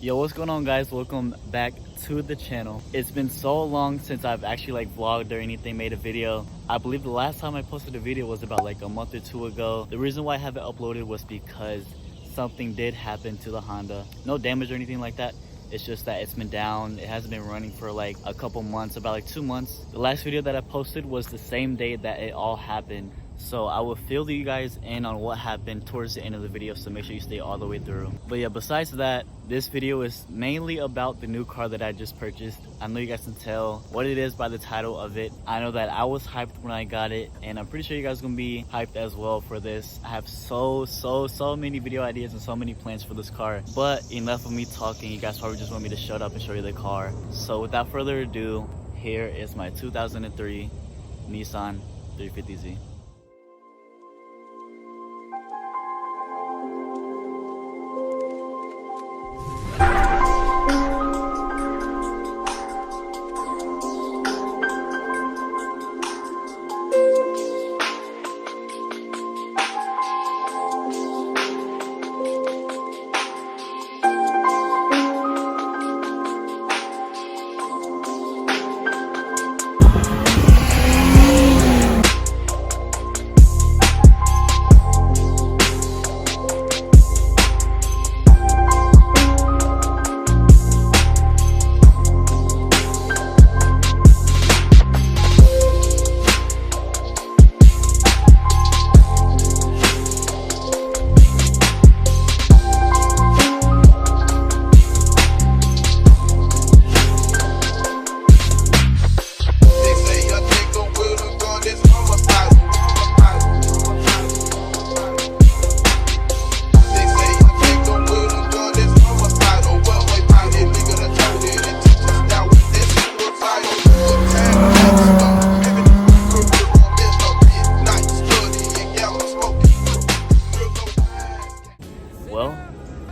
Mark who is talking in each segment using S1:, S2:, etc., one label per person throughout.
S1: Yo, what's going on, guys? Welcome back to the channel. It's been so long since I've actually vlogged or anything, made a video. I believe the last time I posted a video was about a month or two ago. The reason why I haven't uploaded was because something did happen to the Honda. No damage or anything like that. It's just that it's been down. It hasn't been running for a couple months, about 2 months. The last video that I posted was the same day that it all happened. So I will fill you guys in on what happened towards the end of the video, so make sure you stay all the way through. But yeah, besides that, this video is mainly about the new car that I just purchased. I know you guys can tell what it is by the title of it. I know that I was hyped when I got it, and I'm pretty sure you guys are gonna be hyped as well for this. I have so many video ideas and so many plans for this car, but enough of me talking. You guys probably just want me to shut up and show you the car. So without further ado, here is my 2003 Nissan 350Z.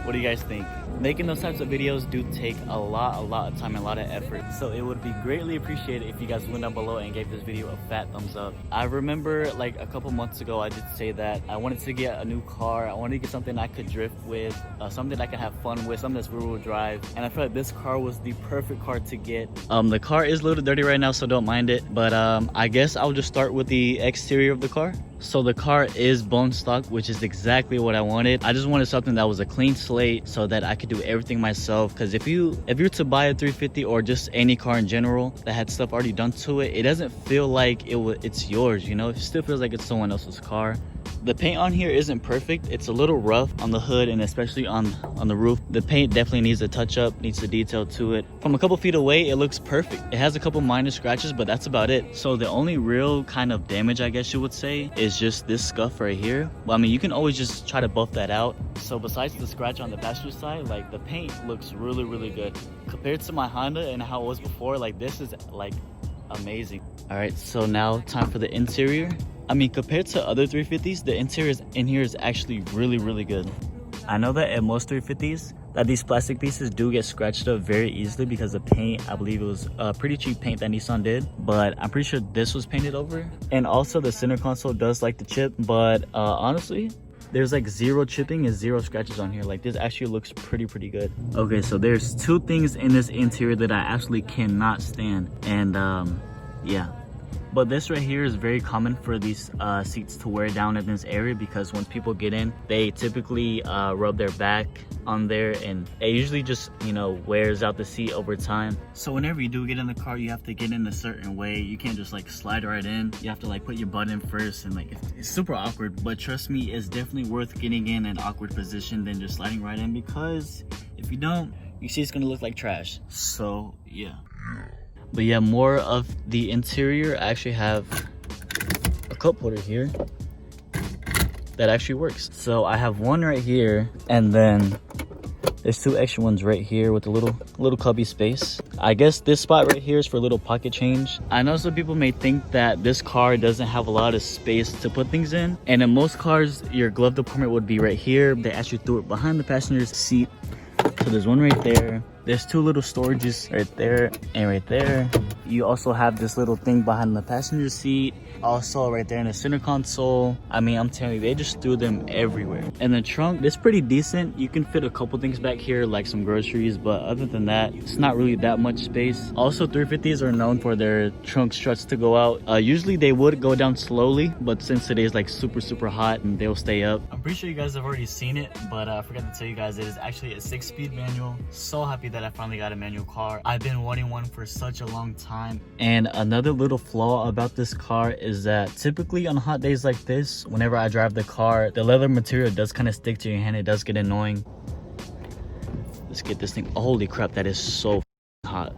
S1: What do you guys think? Making those types of videos do take a lot of time and a lot of effort, so it would be greatly appreciated if you guys went down below and gave this video a fat thumbs up. I remember a couple months ago I did say that I wanted to get a new car. I wanted to get something I could drift with, something I could have fun with, something that's rear-wheel drive, and I feel like this car was the perfect car to get. The car is a little dirty right now, so don't mind it, but I guess I'll just start with the exterior of the car. So the car is bone stock, which is exactly what I wanted. I just wanted something that was a clean slate so that I could do everything myself. Because if you're to buy a 350 or just any car in general that had stuff already done to it, it doesn't feel like it's yours, you know? It still feels like it's someone else's car. The paint on here isn't perfect. It's a little rough on the hood and especially on the roof. The paint definitely needs a touch up, needs a detail to it. From a couple feet away, it looks perfect. It has a couple minor scratches, but that's about it. So the only real kind of damage, I guess you would say, is just this scuff right here. Well, I mean, you can always just try to buff that out. So besides the scratch on the passenger side, the paint looks really good. Compared to my Honda and how it was before, this is amazing. All right, so now time for the interior. I mean, compared to other 350s, the interior in here is actually really good. I know that at most 350s, that these plastic pieces do get scratched up very easily because the paint, I believe it was pretty cheap paint that Nissan did, but I'm pretty sure this was painted over. And also the center console does like to chip, but honestly, there's zero chipping and zero scratches on here. This actually looks pretty good. Okay, so there's two things in this interior that I actually cannot stand, and yeah. But this right here is very common for these seats to wear down in this area, because when people get in, they typically rub their back on there, and it usually just, wears out the seat over time. So whenever you do get in the car, you have to get in a certain way. You can't just slide right in. You have to put your butt in first, and it's super awkward. But trust me, it's definitely worth getting in an awkward position than just sliding right in, because if you don't, you see it's gonna look like trash. So yeah. But yeah, more of the interior. I actually have a cup holder here that actually works. So I have one right here, and then there's two extra ones right here with a little cubby space. I guess this spot right here is for a little pocket change. I know some people may think that this car doesn't have a lot of space to put things in, and in most cars, your glove department would be right here. They actually threw it behind the passenger's seat. So there's one right there, There's two little storages right there and right there. You also have this little thing behind the passenger seat, also right there in the center console. I mean, I'm telling you, they just threw them everywhere. And the trunk, it's pretty decent. You can fit a couple things back here, like some groceries, but other than that, it's not really that much space. Also, 350s are known for their trunk struts to go out. Usually they would go down slowly, but since today is like super hot, they'll stay up. I'm pretty sure you guys have already seen it, but I forgot to tell you guys, it is actually a 6-speed manual. So happy that I finally got a manual car. I've been wanting one for such a long time. And another little flaw about this car is that typically on hot days like this, whenever I drive the car, the leather material does kind of stick to your hand. It does get annoying. Let's get this thing. Holy crap, that is so hot.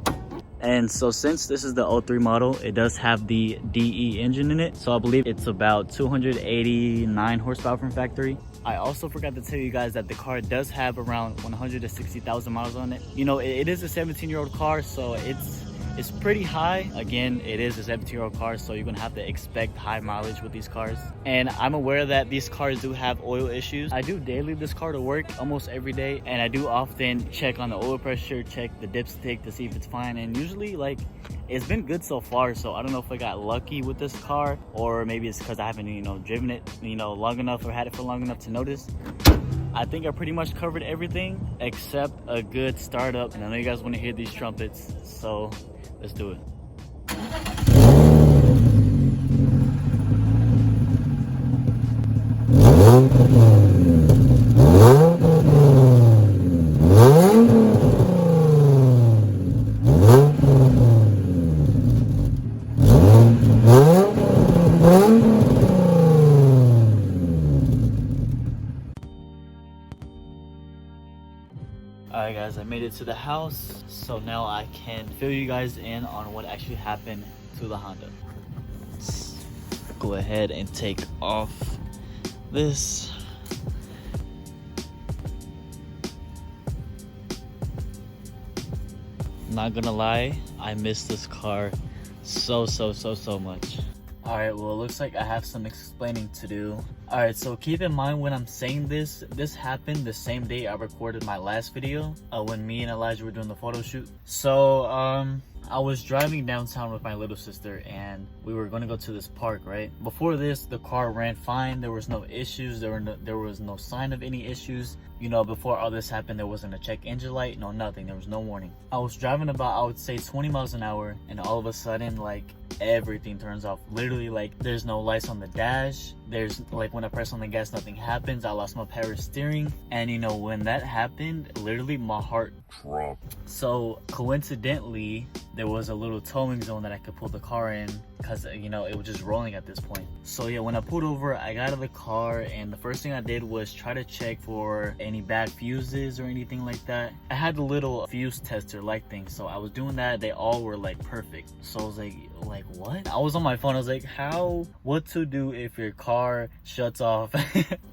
S1: And so since this is the 03 model, it does have the DE engine in it. So I believe it's about 289 horsepower from factory. I also forgot to tell you guys that the car does have around 160,000 miles on it. You know, it is a 17-year-old car, so it's pretty high. Again, it is a 17-year-old car, so you're gonna have to expect high mileage with these cars. And I'm aware that these cars do have oil issues. I do daily this car to work almost every day, and I do often check on the oil pressure, check the dipstick to see if it's fine. And usually, like, it's been good so far. So I don't know if I got lucky with this car, or maybe it's because I haven't, you know, driven it, you know, long enough or had it for long enough to notice. I think I pretty much covered everything except a good startup. And I know you guys want to hear these trumpets, so let's do it. Alright guys, I made it to the house, so now I can fill you guys in on what actually happened to the Honda. Let's go ahead and take off this. Not gonna lie, I miss this car so much. Alright, well, it looks like I have some explaining to do. Alright, so keep in mind when I'm saying this happened the same day I recorded my last video, when me and Elijah were doing the photo shoot. So, I was driving downtown with my little sister and we were going to go to this park, right? Before this, the car ran fine. There was no issues. There was no sign of any issues. You know, before all this happened, there wasn't a check engine light, no nothing. There was no warning. I was driving about, I would say 20 miles an hour, and all of a sudden, like, everything turns off. Literally, like, there's no lights on the dash. There's, like, when I press on the gas, nothing happens. I lost my power steering. And, you know, when that happened, literally my heart dropped. So, coincidentally, there was a little towing zone that I could pull the car in because, you know, it was just rolling at this point. So, yeah, when I pulled over, I got out of the car, and the first thing I did was try to check for any bad fuses or anything like that. I had a little fuse tester light thing, so I was doing that. They all were, like, perfect. So, I was like, what? I was on my phone. I was like, what to do if your car shuts off?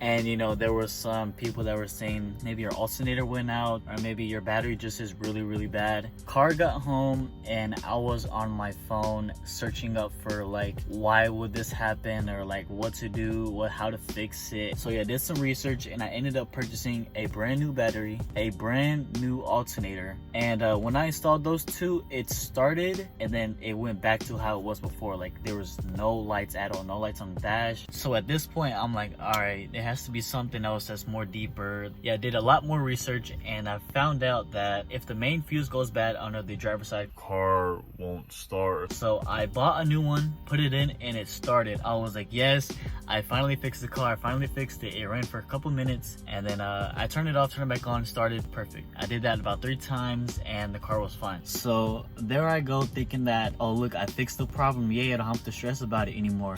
S1: And, you know, there were some people that were saying maybe your alternator went out, or maybe your battery just is really bad. Car got home and I was on my phone searching up for, like, why would this happen, or like what to do, how to fix it. So yeah, I did some research and I ended up purchasing a brand new battery, a brand new alternator, and when I installed those two, it started and then it went back to how it was before. Like, there was no lights at all, no lights on the dash. So at this point, I'm like, all right, it has to be something else that's more deeper. Yeah, I did a lot more research and I found out that if the main fuse goes bad under the driver's side, car won't start. So I bought a new one, put it in, and it started. I was like, yes, I finally fixed the car. I finally fixed it. It ran for a couple minutes, and then I turned it off, turned it back on, started perfect. I did that about 3 times and the car was fine. So there I go, thinking that, oh look, I fixed the problem. Yay, I don't have to stress about it anymore.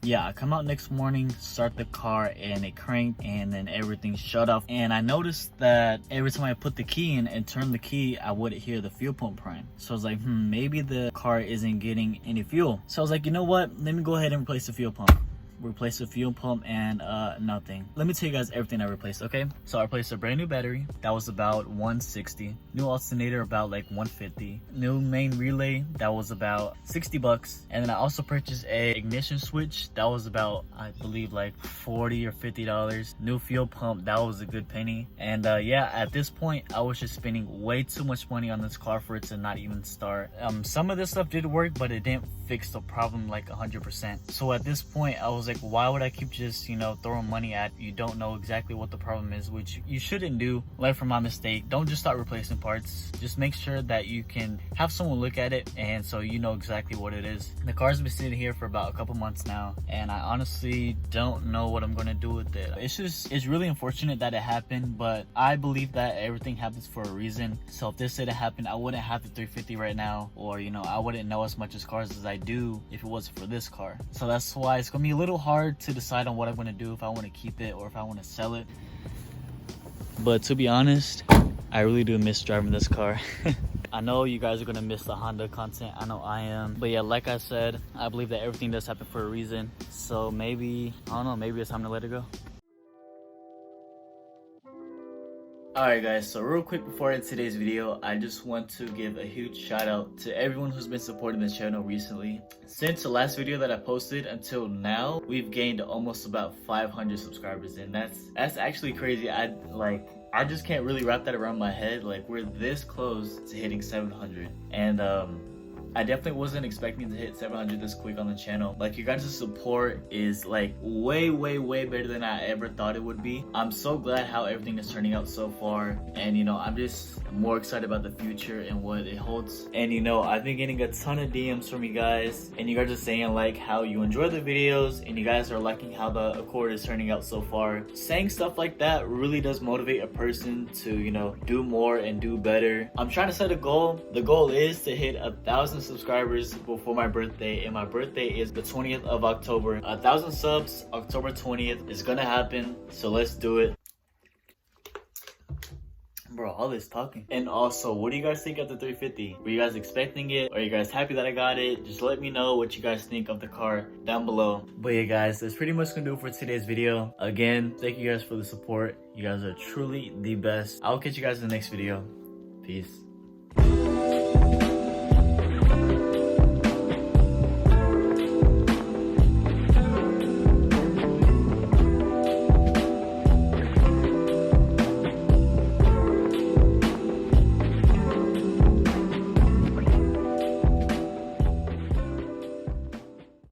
S1: Yeah, I come out next morning, start the car, and it cranked, and then everything shut off. And I noticed that every time I put the key in and turned the key, I wouldn't hear the fuel pump prime. So I was like, maybe the car isn't getting any fuel. So I was like, you know what? Let me go ahead and replace the fuel pump. replaced the fuel pump, and nothing. Let me tell you guys everything I replaced, okay? So I replaced a brand new battery. That was about 160. New alternator, about like 150. New main relay, that was about 60 bucks. And then I also purchased a ignition switch. That was about, I believe, like 40 or $50. New fuel pump, that was a good penny. And yeah, at this point, I was just spending way too much money on this car for it to not even start. Some of this stuff did work, but it didn't fix the problem like 100%. So at this point, I was like, why would I keep just, you know, throwing money at you don't know exactly what the problem is, which you shouldn't do. Learn from my mistake. Don't just start replacing parts. Just make sure that you can have someone look at it, and so you know exactly what it is. The car's been sitting here for about a couple months now, and I honestly don't know what I'm gonna do with it. It's really unfortunate that it happened, but I believe that everything happens for a reason. So if this didn't happen, I wouldn't have the 350 right now, or you know, I wouldn't know as much as cars as I do if it wasn't for this car. So that's why it's gonna be a little hard to decide on what I'm gonna do, if I want to keep it or if I want to sell it. But to be honest, I really do miss driving this car. I know you guys are gonna miss the Honda content. I know I am. But yeah, like I said, I believe that everything does happen for a reason. So maybe, I don't know, maybe it's time to let it go. Alright guys, so real quick before I end today's video, I just want to give a huge shout out to everyone who's been supporting this channel recently. Since the last video that I posted until now, we've gained almost about 500 subscribers, and that's actually crazy. I just can't really wrap that around my head. Like, we're this close to hitting 700, and I definitely wasn't expecting to hit 700 this quick on the channel. Like, your guys' support is like way better than I ever thought it would be. I'm so glad how everything is turning out so far, and you know, I'm just more excited about the future and what it holds. And you know, I've been getting a ton of DMs from you guys, and you guys are saying like how you enjoy the videos, and you guys are liking how the Accord is turning out so far. Saying stuff like that really does motivate a person to, you know, do more and do better. I'm trying to set a goal. The goal is to hit 1,000 subscribers before my birthday, and my birthday is the 20th of October. 1,000 subs, October 20th is gonna happen, so let's do it. Bro, all this talking. And also, what do you guys think of the 350? Were you guys expecting it? Are you guys happy that I got it? Just let me know what you guys think of the car down below. But yeah guys, that's pretty much gonna do it for today's video. Again, thank you guys for the support. You guys are truly the best. I'll catch you guys in the next video. Peace.